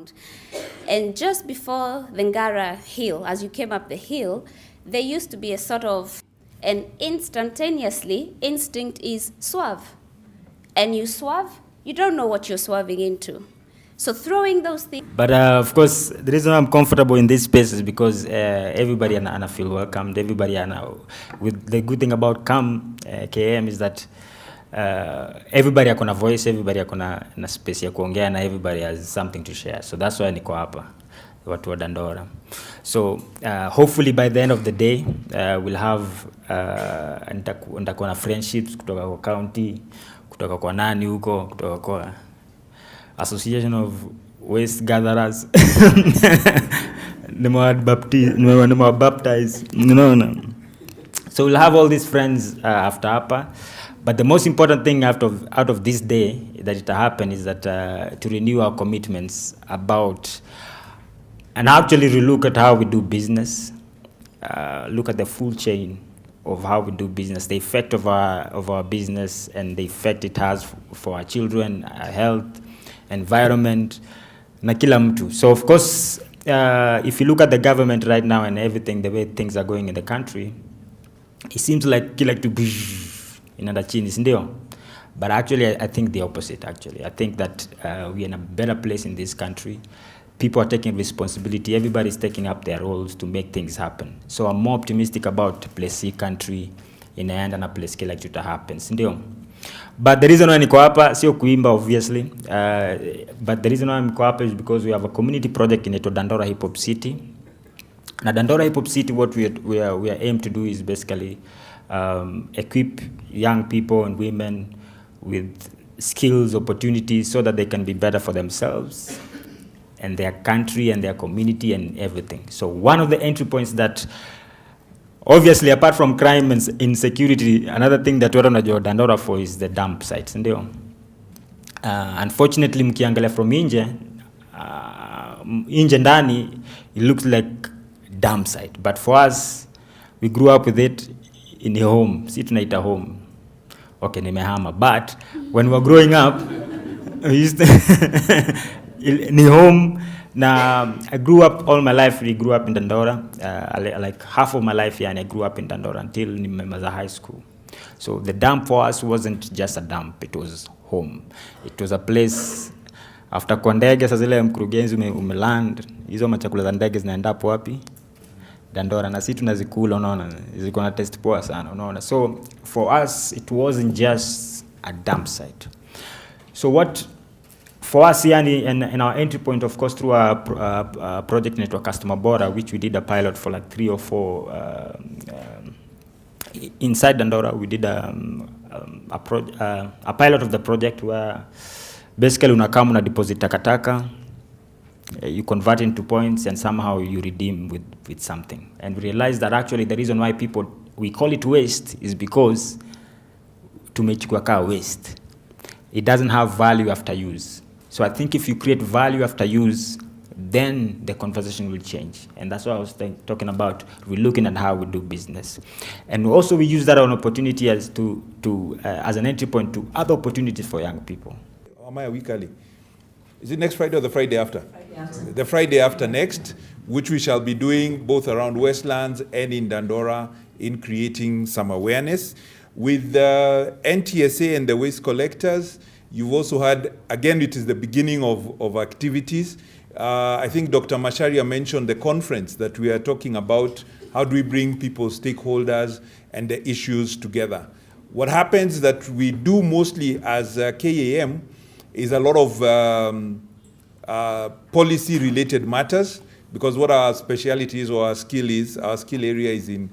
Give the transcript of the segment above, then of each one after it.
ground. And just before the Ngara hill, as you came up the hill, there used to be a sort of, and instantaneously, instinct is swerve. And you swerve, you don't know what you're swerving into. So throwing those things. But of course, the reason I'm comfortable in this space is because everybody and I feel welcomed. Everybody with the good thing about KM is that everybody akona voice, everybody akona na space ya kuongea, na everybody has something to share. So that's why niko hapa, watu wa Dandora. So hopefully by the end of the day we'll have nitakuwa na friendships kutoka kwa county, kutoka kwa nani huko, kutoka kwa Association of Waste Gatherers. baptized. No. So we'll have all these friends after APA. But the most important thing out of this day that it happened is that to renew our commitments about and actually relook at how we do business, look at the full chain of how we do business, the effect of our business and the effect it has for our children, our health, environment, na kila mtu. So of course, if you look at the government right now and everything, the way things are going in the country, it seems like kila kitu inaenda chini, ndio? But actually, I think the opposite. Actually, I think that we are in a better place in this country. People are taking responsibility. Everybody's taking up their roles to make things happen. So I'm more optimistic about place C country inaenda na place kila kitu happens, ndio? But the reason why niko hapa sio kuimba obviously, but the reason why niko hapa is because we have a community project in Dandora Hip Hop City. Now Dandora Hip Hop City, what we are aimed to do is basically equip young people and women with skills, opportunities, so that they can be better for themselves and their country and their community and everything. So one of the entry points that obviously, apart from crime and insecurity, another thing that watu wanajua Dandora for is the dump sites, ndio? Unfortunately, mkiangalia from nje ndani, it looks like dump site. But for us, we grew up with it in a home. Si tunaita home. Okay, nimehama. But when we were growing up, we used to in home. Now, I grew up all my life. We grew up in Dandora. Like half of my life, I grew up in Dandora until nimemaliza high school. So the dump for us wasn't just a dump; it was home. It was a place. After kwa ndege sasa zile mkurugenzi umeland, hizo machakula za ndege zinaenda hapo wapi? Dandora, na sisi tunazikula, unaona, ziko na taste poa sana, unaona. So for us, it wasn't just a dump site. So what? For us, yani, and our entry point, of course, through a project network Customer Bora, which we did a pilot for like 3 or 4 inside Dandora. We did a pilot of the project where basically unakam una deposit takataka, you convert into points, and somehow you redeem with something. And we realized that actually the reason why we call it waste is because tumechukua ka waste. It doesn't have value after use. So I think if you create value after use, then the conversation will change. And that's what I was talking about. We're looking at how we do business. And also we use that as an opportunity as an entry point to other opportunities for young people. Amaya weekly. Is it next Friday or the Friday after? Friday after. The Friday after next, which we shall be doing both around Westlands and in Dandora in creating some awareness. With the NTSA and the waste collectors, you've also had, again, it is the beginning of activities. I think Dr. Macharia mentioned the conference that we are talking about. How do we bring people, stakeholders, and the issues together? What happens that we do mostly as KAM is a lot of policy-related matters, because what our specialty is or our skill area is in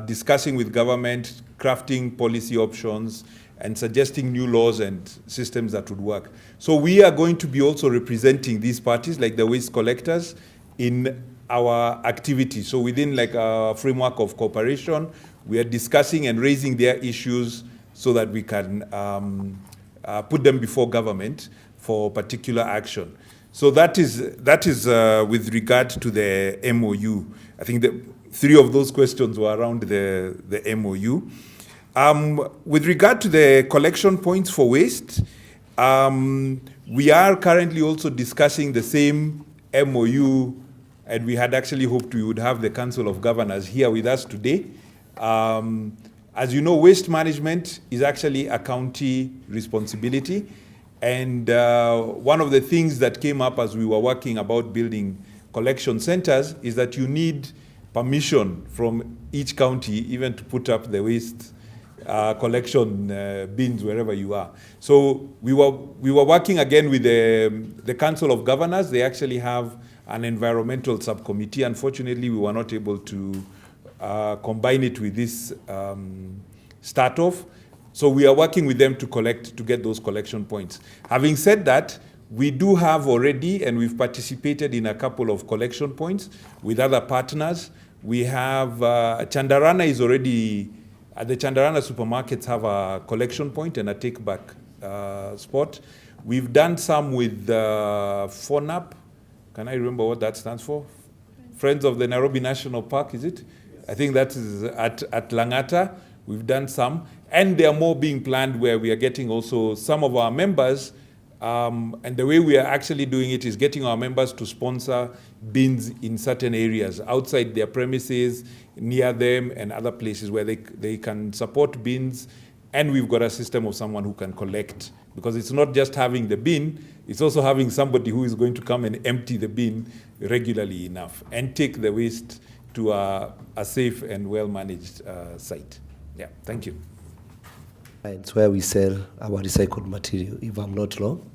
discussing with government, crafting policy options, and suggesting new laws and systems that would work. So we are going to be also representing these parties, like the waste collectors, in our activity. So within like a framework of cooperation, we are discussing and raising their issues so that we can put them before government for particular action. So that is with regard to the MOU. I think the 3 of those questions were around the MOU. With regard to the collection points for waste, We are currently also discussing the same MOU, and we had actually hoped we would have the Council of Governors here with us today. As you know, waste management is actually a county responsibility. And one of the things that came up as we were working about building collection centers is that you need permission from each county even to put up the waste collection bins wherever you are. So we were working again with the Council of Governors. They actually have an environmental subcommittee. Unfortunately, we were not able to combine it with this start-off. So we are working with them to get those collection points. Having said that, we do have already, and we've participated in a couple of collection points with other partners. We have, Chandarana is already, the Chandarana supermarkets have a collection point and a take-back spot. We've done some with FONAP. Can I remember what that stands for? Friends of the Nairobi National Park, is it? I think that is at Langata. We've done some. And there are more being planned where we are getting also some of our members, and the way we are actually doing it is getting our members to sponsor bins in certain areas, outside their premises, near them, and other places where they can support bins. And we've got a system of someone who can collect, because it's not just having the bin, it's also having somebody who is going to come and empty the bin regularly enough and take the waste to a safe and well-managed site. Yeah, thank you. It's where we sell our recycled material, if I'm not wrong.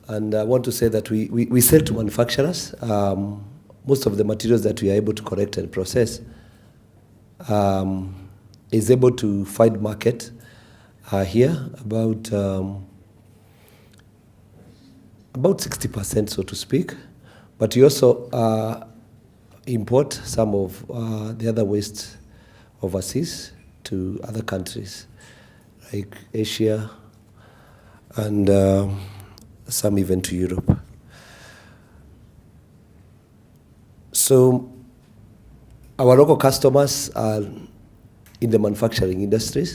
And I want to say that we sell to manufacturers. Most of the materials that we are able to collect and process is able to find market here, about 60%, so to speak. But we also import some of the other waste overseas to other countries, like Asia, and some even to Europe. So our local customers are in the manufacturing industry,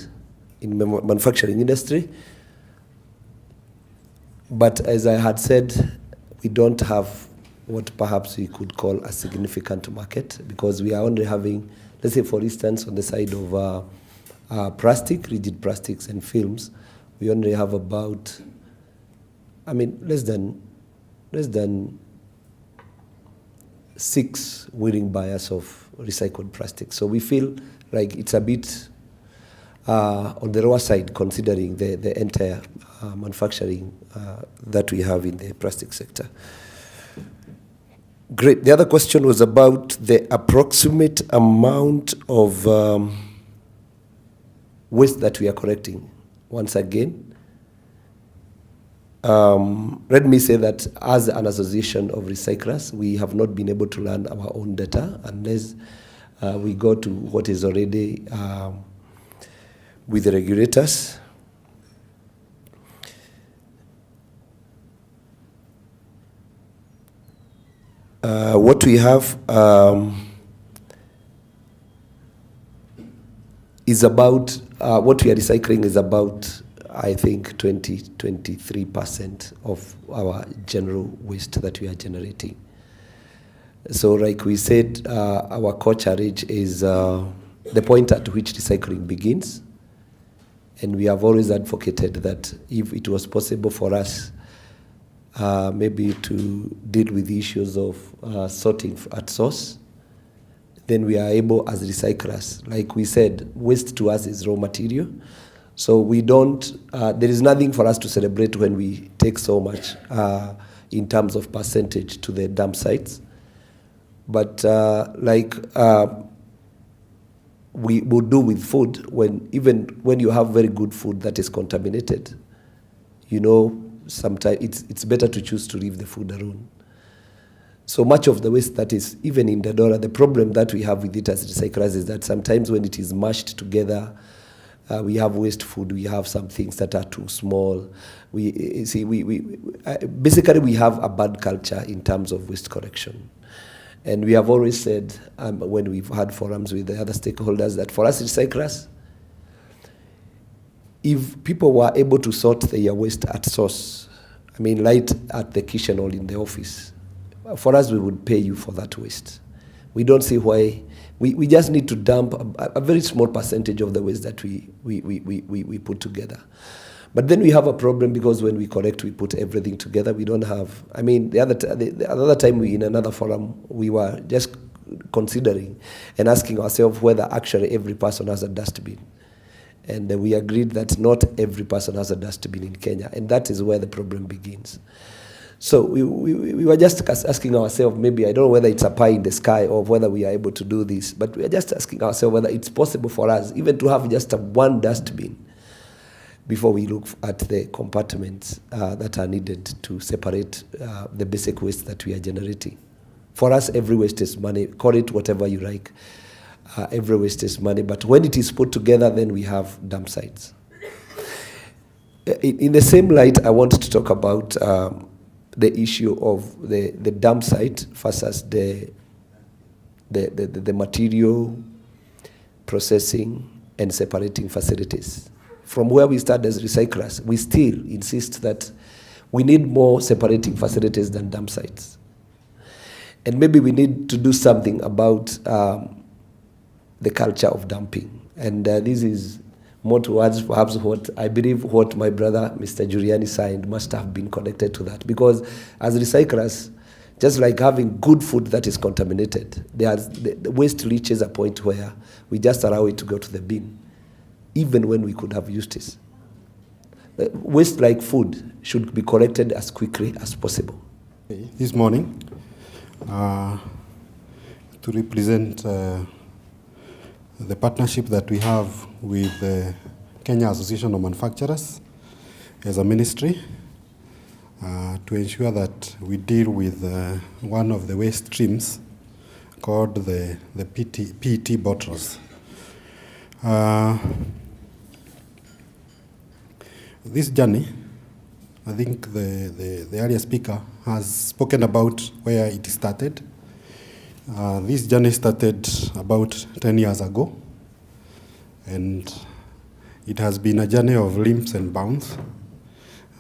but as I had said, we don't have what perhaps we could call a significant market, because we are only having, let's say for instance, on the side of plastic, rigid plastics and films, we only have about, less than 6 willing buyers of recycled plastic. So we feel like it's a bit on the lower side, considering the entire manufacturing that we have in the plastic sector. Great. The other question was about the approximate amount of waste that we are collecting. Once again, let me say that as an association of recyclers, we have not been able to learn our own data unless we go to what is already with the regulators. What we have is about, what we are recycling is about, I think, 23% of our general waste that we are generating. So like we said, our culture age is the point at which recycling begins. And we have always advocated that if it was possible for us maybe to deal with the issues of sorting at source, then we are able as recyclers. Like we said, waste to us is raw material. So we don't, there is nothing for us to celebrate when we take so much in terms of percentage to the dump sites. But we would do with food, even when you have very good food that is contaminated, sometimes it's better to choose to leave the food alone. So much of the waste that is even in the Dora, the problem that we have with it as recyclers is that sometimes when it is mashed together, we have waste food, we have some things that are too small. Basically we have a bad culture in terms of waste collection. And we have always said, when we've had forums with the other stakeholders, that for us recyclers, if people were able to sort their waste at source, I mean, light at the kitchen or in the office. For us, we would pay you for that waste. We don't see why. We just need to dump a very small percentage of the waste that we put together. But then we have a problem because when we collect, we put everything together. We don't have, I mean, the other time in another forum, we were just considering and asking ourselves whether actually every person has a dustbin. And we agreed that not every person has a dustbin in Kenya, and that is where the problem begins. So we were just asking ourselves, maybe, I don't know whether it's a pie in the sky or whether we are able to do this, but we are just asking ourselves whether it's possible for us even to have just one dustbin before we look at the compartments that are needed to separate the basic waste that we are generating. For us, every waste is money. Call it whatever you like. Every waste is money. But when it is put together, then we have dump sites. In the same light, I want to talk about the issue of the dump site versus the material processing and separating facilities. From where we start as recyclers, we still insist that we need more separating facilities than dump sites. And maybe we need to do something about the culture of dumping. And this is more towards perhaps what I believe what my brother, Mr. Juliani, signed must have been connected to that. Because as recyclers, just like having good food that is contaminated, the waste reaches a point where we just allow it to go to the bin, even when we could have used it. Waste like food should be collected as quickly as possible. This morning, to represent the partnership that we have with the Kenya Association of Manufacturers as a ministry, to ensure that we deal with one of the waste streams called the PET bottles. This journey, I think the earlier speaker has spoken about where it started. This journey started about 10 years ago, and it has been a journey of leaps and bounds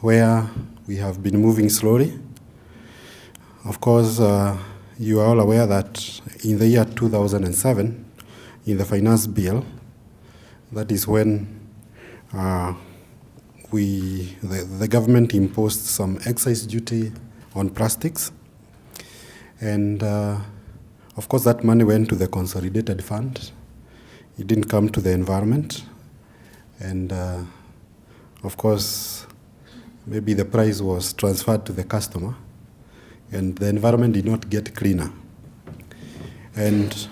where we have been moving slowly. Of course, you are all aware that in the year 2007, in the finance bill, that is when the government imposed some excise duty on plastics, and of course that money went to the consolidated fund. It didn't come to the environment, and of course maybe the price was transferred to the customer, and the environment did not get cleaner. And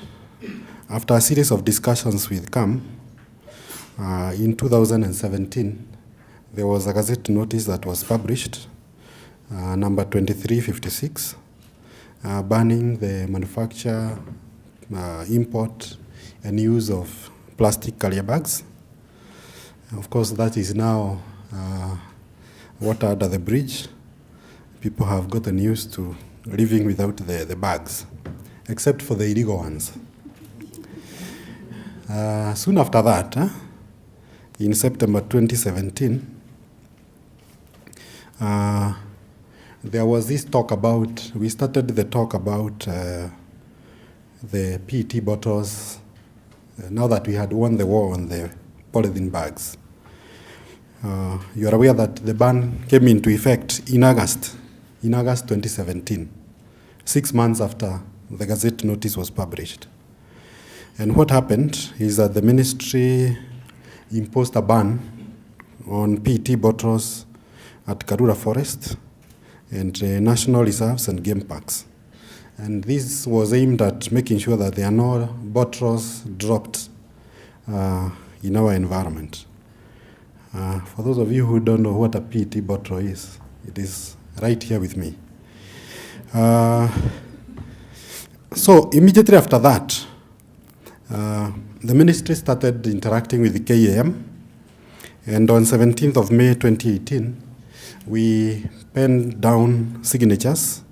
after a series of discussions with CAM, in 2017, there was a gazette notice that was published, number 2356, banning the manufacture, import, and use of plastic carrier bags. Of course, that is now water under the bridge. People have gotten used to living without the bags, except for the illegal ones. Soon after that, in September 2017, there was this talk about, we started the talk about the PET bottles, now that we had won the war on the polythene bags. You are aware that the ban came into effect in August 2017, 6 months after the Gazette notice was published. And what happened is that the ministry imposed a ban on PET bottles at Karura Forest and national reserves and game parks. And this was aimed at making sure that there are no bottles dropped in our environment. For those of you who don't know what a PET bottle is, it is right here with me. So immediately after that, the ministry started interacting with the KAM, and on 17th of May 2018, we penned down signatures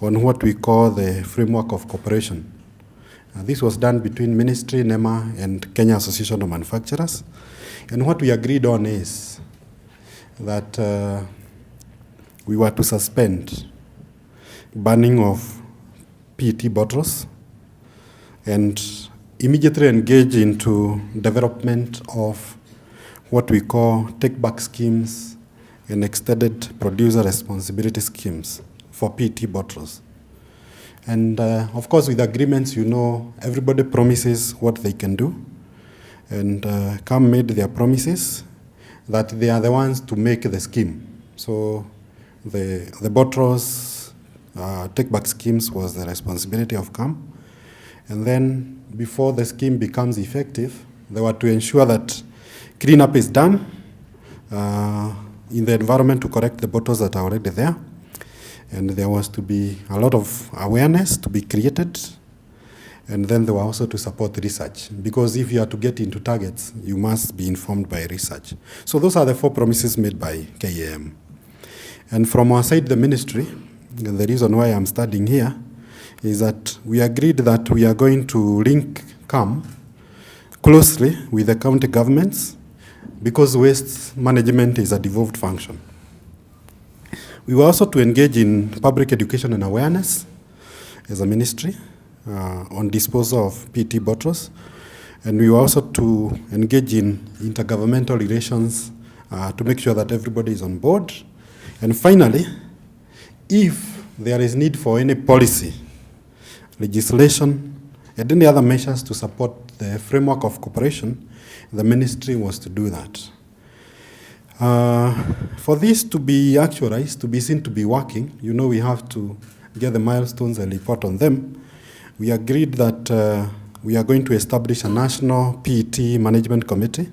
on what we call the framework of cooperation. This was done between Ministry, NEMA, and Kenya Association of Manufacturers. And what we agreed on is that we were to suspend banning of PET bottles and immediately engage into development of what we call take-back schemes and extended producer responsibility schemes for PET bottles. And of course, with agreements, everybody promises what they can do. And CAM made their promises that they are the ones to make the scheme. So the bottles take-back schemes was the responsibility of CAM. And then before the scheme becomes effective, they were to ensure that cleanup is done in the environment to correct the bottles that are already there. And there was to be a lot of awareness to be created. And then they were also to support research. Because if you are to get into targets, you must be informed by research. So those are the 4 promises made by KAM. And from our side, the ministry, the reason why I'm studying here, is that we agreed that we are going to link CAM closely with the county governments because waste management is a devolved function. We were also to engage in public education and awareness as a ministry on disposal of PET bottles. And we were also to engage in intergovernmental relations to make sure that everybody is on board. And finally, if there is need for any policy, legislation, and any other measures to support the framework of cooperation, the ministry was to do that. For this to be actualized, to be seen to be working, we have to get the milestones and report on them. We agreed that we are going to establish a national PET management committee,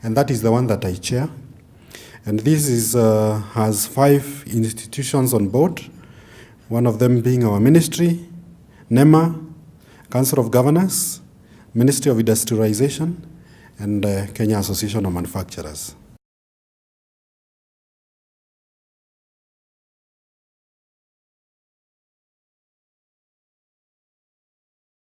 and that is the one that I chair. And this has 5 institutions on board, one of them being our ministry, NEMA, Council of Governors, Ministry of Industrialization, and Kenya Association of Manufacturers.